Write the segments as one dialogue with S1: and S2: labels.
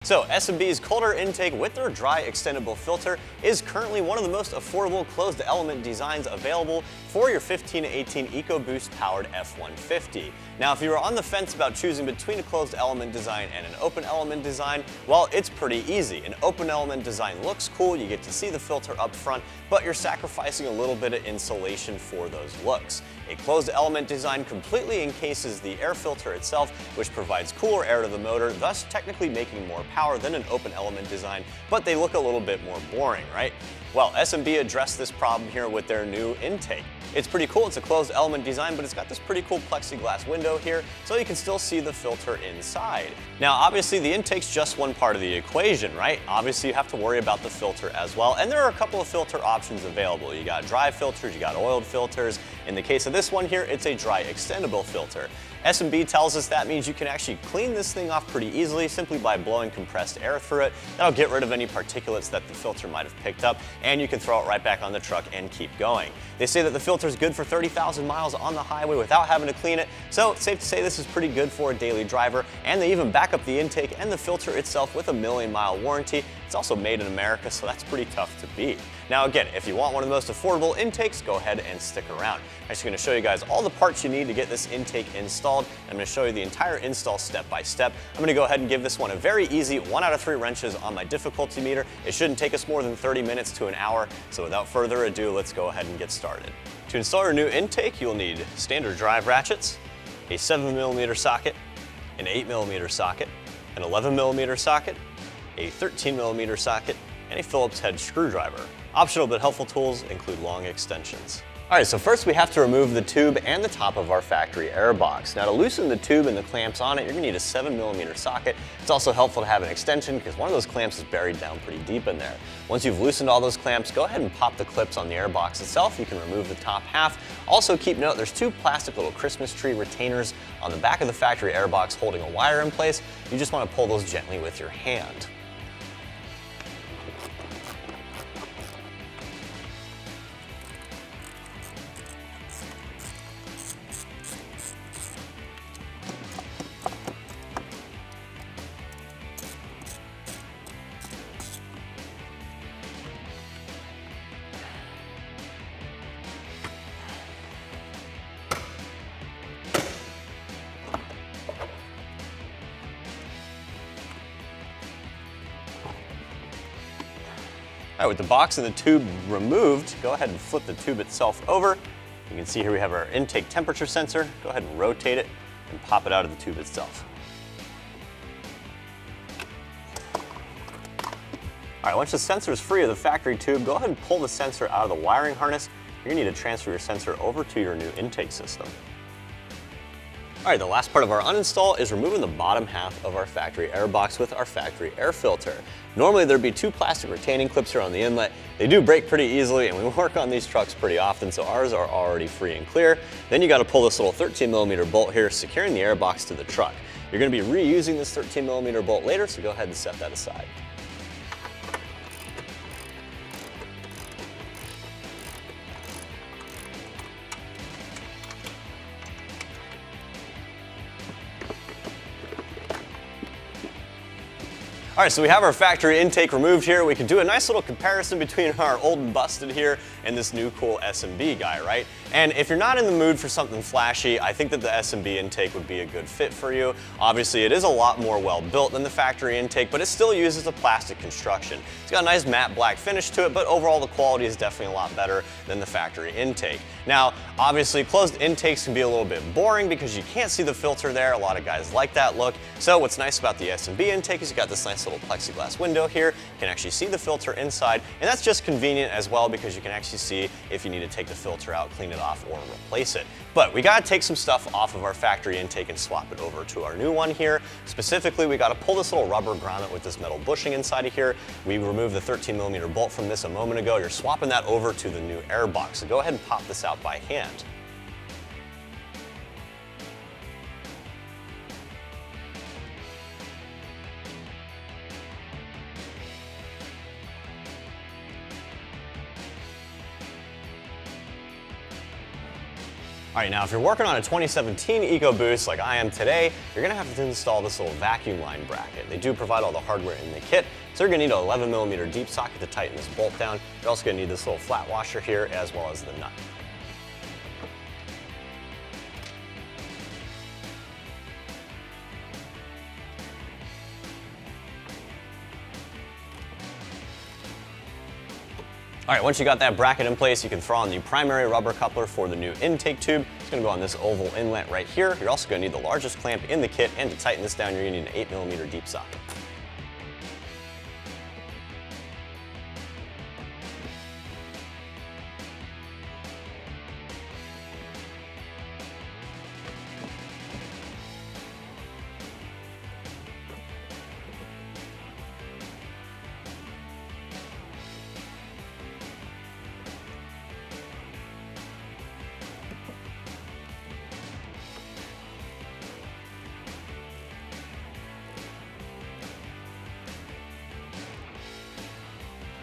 S1: So S&B's colder intake with their dry extendable filter is currently one of the most affordable closed element designs available for your 15 to 18 EcoBoost powered F150. Now, if you were on the fence about choosing between a closed element design and an open element design, well, it's pretty easy. An open element design looks cool, you get to see the filter up front, but you're sacrificing a little bit of insulation for those looks. A closed element design completely encases the air filter itself, which provides cooler air to the motor, thus technically making more power than an open element design, but they look a little bit more boring, right? Well, S&B addressed this problem here with their new intake. It's pretty cool, it's a closed element design, but it's got this pretty cool plexiglass window here, so you can still see the filter inside. Now, obviously the intake's just one part of the equation, right? Obviously you have to worry about the filter as well, and there are a couple of filter options available. You got dry filters, you got oiled filters. In the case of this one here, it's a dry extendable filter. S&B tells us that means you can actually clean this thing off pretty easily simply by blowing compressed air through it. That'll get rid of any particulates that the filter might have picked up, and you can throw it right back on the truck and keep going. They say that the filter is good for 30,000 miles on the highway without having to clean it, so it's safe to say this is pretty good for a daily driver, and they even back up the intake and the filter itself with a 1,000,000-mile warranty. It's also made in America, so that's pretty tough to beat. Now again, if you want one of the most affordable intakes, go ahead and stick around. I'm just going to show you guys all the parts you need to get this intake installed. I'm going to show you the entire install step by step. I'm going to go ahead and give this one a very easy 1 out of 3 wrenches on my difficulty meter. It shouldn't take us more than 30 minutes to an hour, so without further ado, let's go ahead and get started. To install your new intake, you'll need standard drive ratchets, a 7mm socket, an 8mm socket, an 11mm socket, a 13mm socket, and a Phillips head screwdriver. Optional but helpful tools include long extensions. Alright, so first we have to remove the tube and the top of our factory airbox. Now to loosen the tube and the clamps on it, you're going to need a 7mm socket. It's also helpful to have an extension because one of those clamps is buried down pretty deep in there. Once you've loosened all those clamps, go ahead and pop the clips on the airbox itself. You can remove the top half. Also keep note, there's 2 plastic little Christmas tree retainers on the back of the factory airbox holding a wire in place. You just want to pull those gently with your hand. All right, with the box and the tube removed, go ahead and flip the tube itself over. You can see here we have our intake temperature sensor. Go ahead and rotate it and pop it out of the tube itself. All right, once the sensor is free of the factory tube, go ahead and pull the sensor out of the wiring harness. You're gonna need to transfer your sensor over to your new intake system. All right, the last part of our uninstall is removing the bottom half of our factory airbox with our factory air filter. Normally there'd be 2 plastic retaining clips here on the inlet. They do break pretty easily and we work on these trucks pretty often, so ours are already free and clear. Then you gotta pull this little 13mm bolt here, securing the airbox to the truck. You're gonna be reusing this 13mm bolt later, so go ahead and set that aside. All right, so we have our factory intake removed here. We can do a nice little comparison between our old and busted here and this new cool S&B guy, right? And if you're not in the mood for something flashy, I think that the S&B intake would be a good fit for you. Obviously, it is a lot more well built than the factory intake, but it still uses a plastic construction. It's got a nice matte black finish to it, but overall the quality is definitely a lot better than the factory intake. Now, obviously, closed intakes can be a little bit boring because you can't see the filter there. A lot of guys like that look. So what's nice about the S&B intake is you got this nice little plexiglass window here. You can actually see the filter inside, and that's just convenient as well because you can actually see if you need to take the filter out, clean it off, or replace it. But we gotta take some stuff off of our factory intake and swap it over to our new one here. Specifically, we gotta pull this little rubber grommet with this metal bushing inside of here. We removed the 13mm bolt from this a moment ago. You're swapping that over to the new airbox. So go ahead and pop this out by hand. All All right, now if you're working on a 2017 EcoBoost like I am today, you're gonna have to install this little vacuum line bracket. They do provide all the hardware in the kit, so you're gonna need an 11mm deep socket to tighten this bolt down. You're also gonna need this little flat washer here as well as the nut. All right, once you got that bracket in place, you can throw on the primary rubber coupler for the new intake tube. It's gonna go on this oval inlet right here. You're also gonna need the largest clamp in the kit, and to tighten this down, you're gonna need an 8mm deep socket.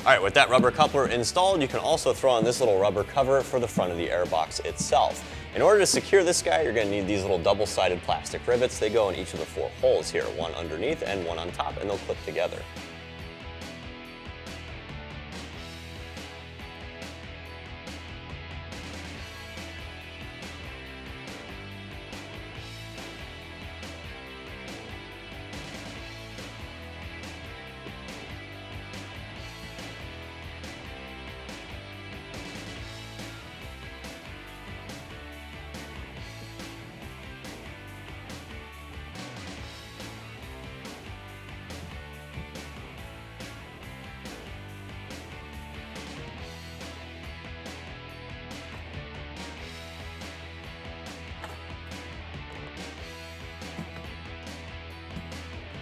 S1: All right, with that rubber coupler installed, you can also throw on this little rubber cover for the front of the airbox itself. In order to secure this guy, you're gonna need these little double-sided plastic rivets. They go in each of the 4 holes here, one underneath and one on top, and they'll clip together.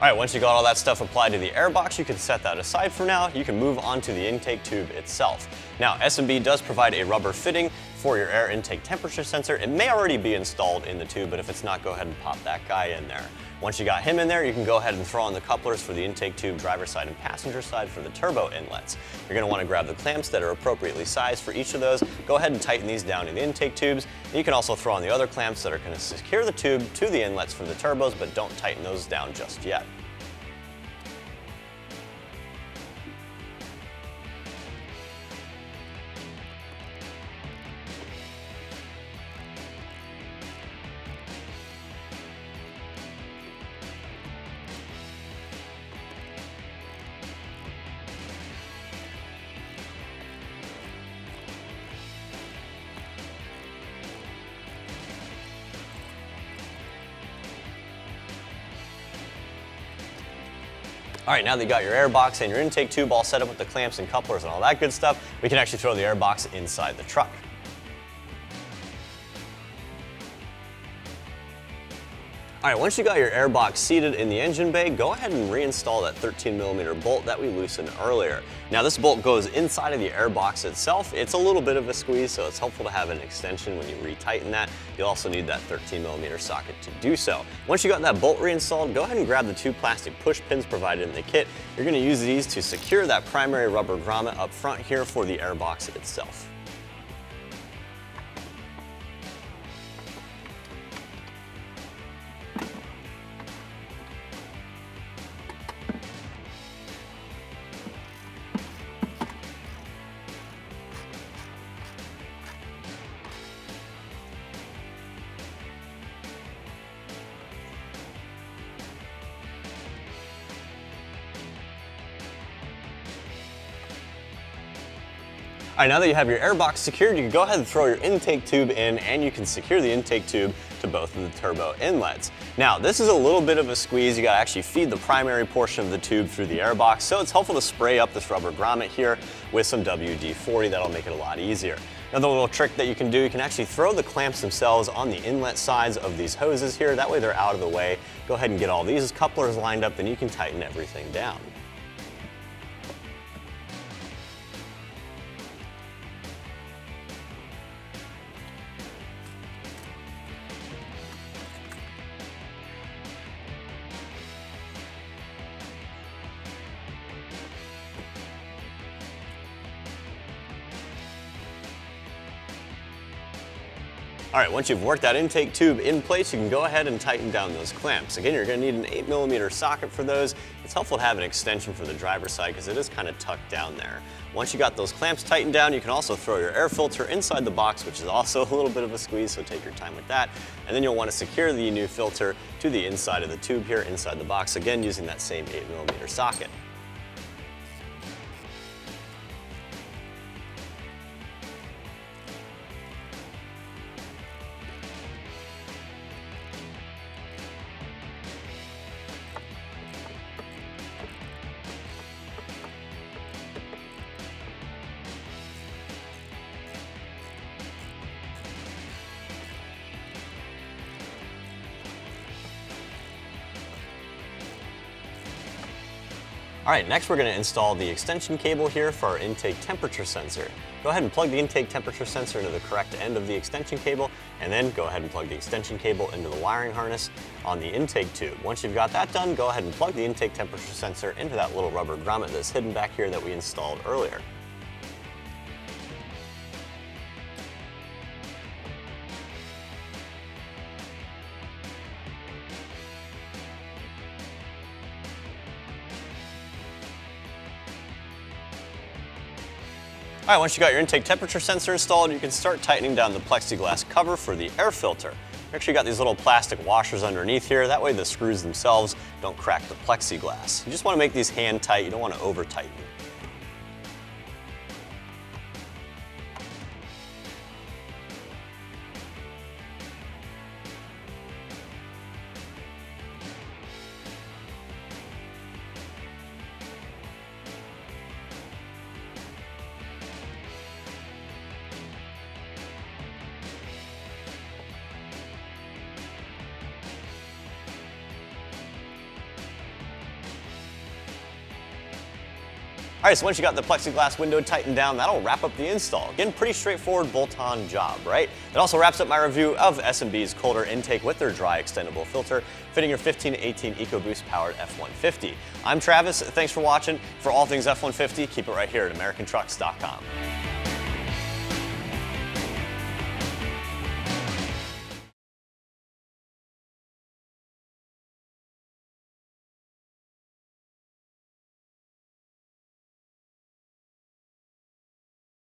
S1: All right, once you got all that stuff applied to the airbox, you can set that aside for now. You can move on to the intake tube itself. Now, S&B does provide a rubber fitting for your air intake temperature sensor. It may already be installed in the tube, but if it's not, go ahead and pop that guy in there. Once you got him in there, you can go ahead and throw on the couplers for the intake tube driver side and passenger side for the turbo inlets. You're gonna wanna grab the clamps that are appropriately sized for each of those. Go ahead and tighten these down in the intake tubes. And you can also throw on the other clamps that are gonna secure the tube to the inlets for the turbos, but don't tighten those down just yet. All right, now that you got your airbox and your intake tube all set up with the clamps and couplers and all that good stuff, we can actually throw the airbox inside the truck. All right, once you got your airbox seated in the engine bay, go ahead and reinstall that 13mm bolt that we loosened earlier. Now this bolt goes inside of the airbox itself. It's a little bit of a squeeze, so it's helpful to have an extension when you retighten that. You'll also need that 13mm socket to do so. Once you got that bolt reinstalled, go ahead and grab the 2 plastic push pins provided in the kit. You're gonna use these to secure that primary rubber grommet up front here for the airbox itself. All right, now that you have your airbox secured, you can go ahead and throw your intake tube in, and you can secure the intake tube to both of the turbo inlets. Now, this is a little bit of a squeeze. You gotta actually feed the primary portion of the tube through the airbox, so it's helpful to spray up this rubber grommet here with some WD-40. That'll make it a lot easier. Another little trick that you can do, you can actually throw the clamps themselves on the inlet sides of these hoses here. That way they're out of the way. Go ahead and get all these couplers lined up, and you can tighten everything down. All right, once you've worked that intake tube in place, you can go ahead and tighten down those clamps. Again, you're going to need an 8mm socket for those. It's helpful to have an extension for the driver's side because it is kind of tucked down there. Once you got those clamps tightened down, you can also throw your air filter inside the box, which is also a little bit of a squeeze, so take your time with that. And then you'll want to secure the new filter to the inside of the tube here, inside the box, again using that same 8mm socket. All right, next we're going to install the extension cable here for our intake temperature sensor. Go ahead and plug the intake temperature sensor into the correct end of the extension cable, and then go ahead and plug the extension cable into the wiring harness on the intake tube. Once you've got that done, go ahead and plug the intake temperature sensor into that little rubber grommet that's hidden back here that we installed earlier. All right, once you got your intake temperature sensor installed, you can start tightening down the plexiglass cover for the air filter. Make sure you got these little plastic washers underneath here. That way the screws themselves don't crack the plexiglass. You just want to make these hand tight. You don't want to over tighten. All right, so once you got the plexiglass window tightened down, that'll wrap up the install. Again, pretty straightforward bolt-on job, right? That also wraps up my review of S&B's colder intake with their dry extendable filter, fitting your 15 to 18 EcoBoost powered F150. I'm Travis, thanks for watching. For all things F150, keep it right here at AmericanTrucks.com.